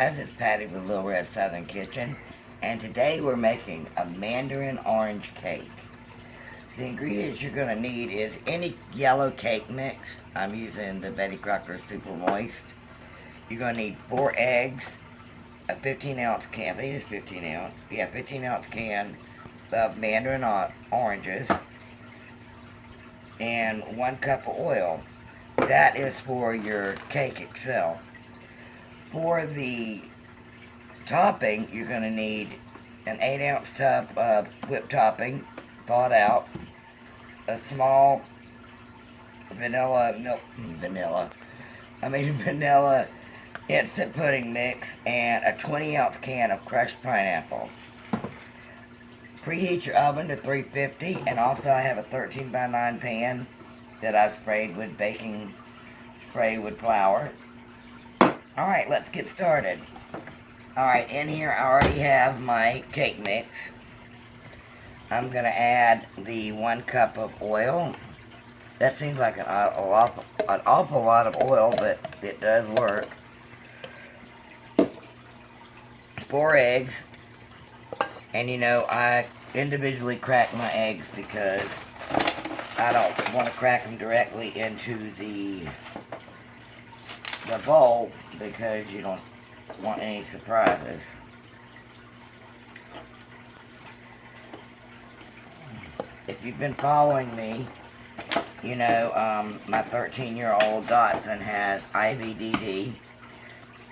guys, it's Patty with Little Red Southern Kitchen, and today we're making a Mandarin orange cake. The ingredients you're going to need is any yellow cake mix. I'm using the Betty Crocker Super Moist. You're going to need 4 eggs, a 15-ounce can, I think it's 15 ounce, yeah, 15-ounce can of Mandarin oranges, and 1 cup of oil. That is for your cake itself. For the topping, you're going to need an 8-ounce tub of whipped topping, thawed out, a small vanilla instant pudding mix, and a 20-ounce can of crushed pineapple. Preheat your oven to 350, and also I have a 13x9 pan that I've sprayed with baking spray with flour. Alright, let's get started. Alright, in here I already have my cake mix. I'm going to add the 1 cup of oil. That seems like an awful lot of oil, but it does work. 4 eggs. And you know, I individually crack my eggs because I don't want to crack them directly into the bowl because you don't want any surprises. If you've been following me, you know my 13-year-old Dotson has IVDD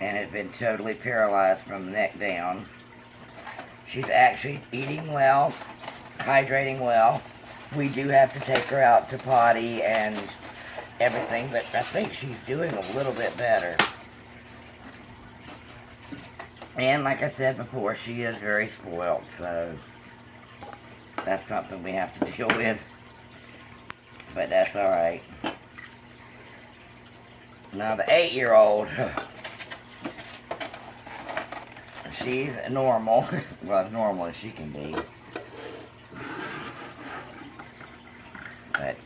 and has been totally paralyzed from the neck down. She's actually eating well, hydrating well. We do have to take her out to potty and everything, but I think she's doing a little bit better. And like I said before, she is very spoiled, so that's something we have to deal with. But that's alright. Now the 8-year-old, she's normal. Well, as normal as she can be. But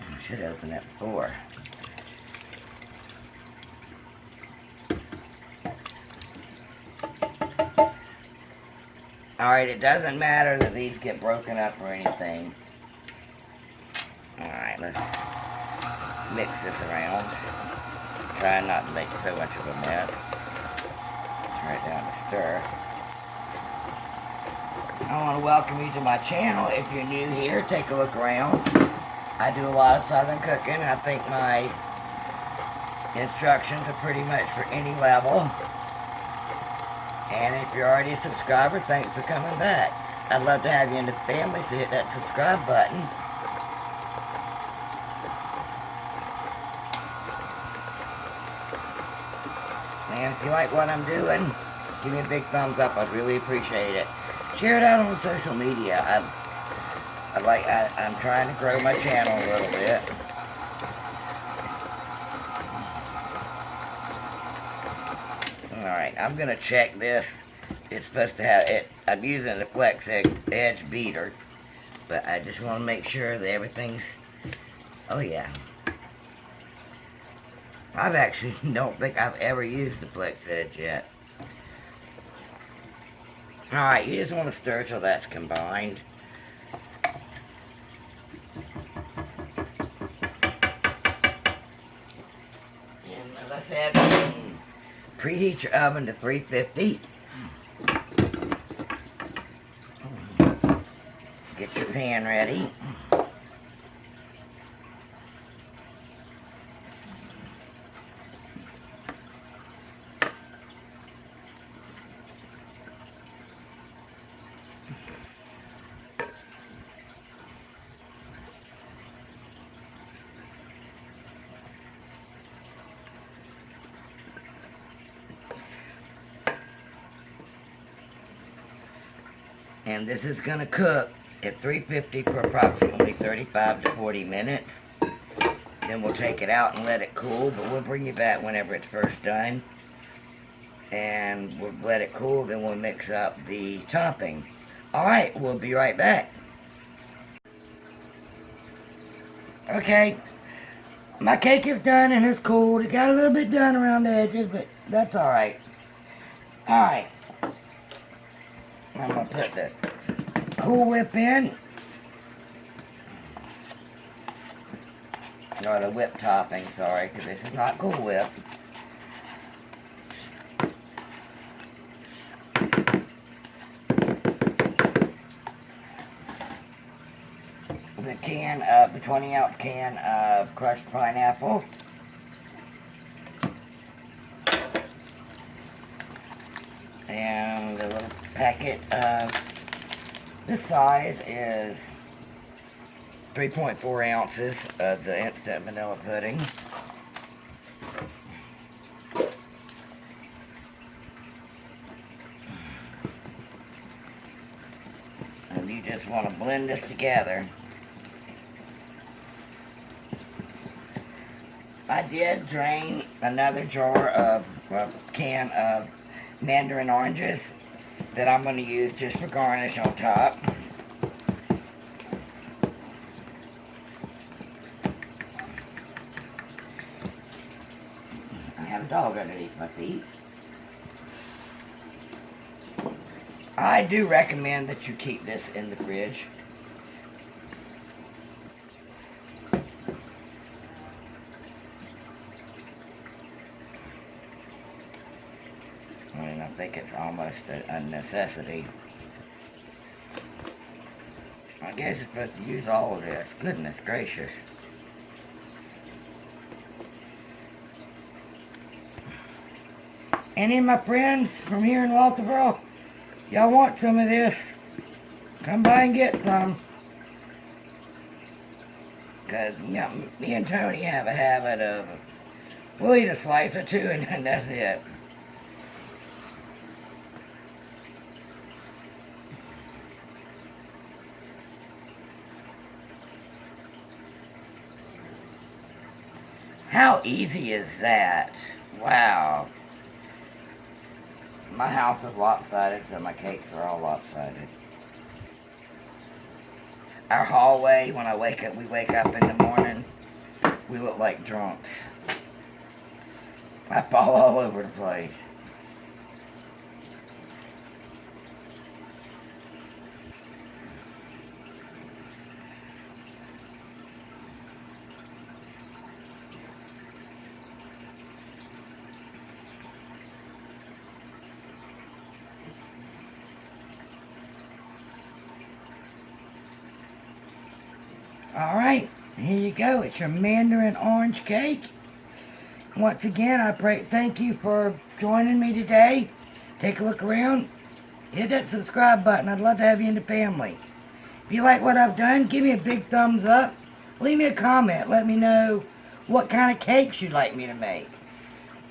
I should open that before. Alright, it doesn't matter that these get broken up or anything. Alright, let's mix this around. Try not to make so much of a mess. Turn it down to stir. I want to welcome you to my channel. If you're new here, take a look around. I do a lot of Southern cooking. I think my instructions are pretty much for any level. And if you're already a subscriber, thanks for coming back. I'd love to have you in the family, so hit that subscribe button. And if you like what I'm doing, give me a big thumbs up. I'd really appreciate it. Share it out on social media. I'm trying to grow my channel a little bit. Alright, I'm going to check this. It's supposed to have it. I'm using the Flex Edge beater, but I just want to make sure that everything's, oh yeah. I've actually don't think I've ever used the Flex Edge yet. Alright, you just want to stir till that's combined. And as I said, preheat your oven to 350. Get your pan ready. And this is going to cook at 350 for approximately 35 to 40 minutes. Then we'll take it out and let it cool, but we'll bring you back whenever it's first done. And we'll let it cool, then we'll mix up the topping. Alright, we'll be right back. Okay, my cake is done and it's cooled. It got a little bit done around the edges, but that's alright. Alright. I'm going to put the Cool Whip in. Or the whip topping, sorry, because this is not Cool Whip. The 20-ounce can of crushed pineapple. And a little packet of, this size is 3.4 ounces of the instant vanilla pudding. And you just want to blend this together. I did drain another jar of a can of Mandarin oranges that I'm going to use just for garnish on top. I have a dog underneath my feet. I do recommend that you keep this in the fridge. I think it's almost a necessity. I guess you're supposed to use all of this. Goodness gracious. Any of my friends from here in Walterboro, y'all want some of this, come by and get some. Because, you know, me and Tony have a habit of, we'll eat a slice or two and that's it. How easy is that? Wow. My house is lopsided, so my cakes are all lopsided. Our hallway, when we wake up in the morning, we look like drunks. I fall all over the place. Alright, here you go. It's your Mandarin orange cake. Once again, thank you for joining me today. Take a look around. Hit that subscribe button. I'd love to have you in the family. If you like what I've done, give me a big thumbs up. Leave me a comment. Let me know what kind of cakes you'd like me to make.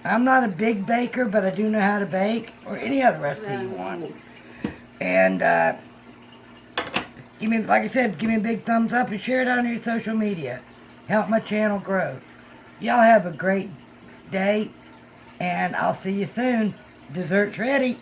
I'm not a big baker, but I do know how to bake, or any other recipe you want. And, like I said, give me a big thumbs up and share it on your social media. Help my channel grow. Y'all have a great day, and I'll see you soon. Dessert's ready.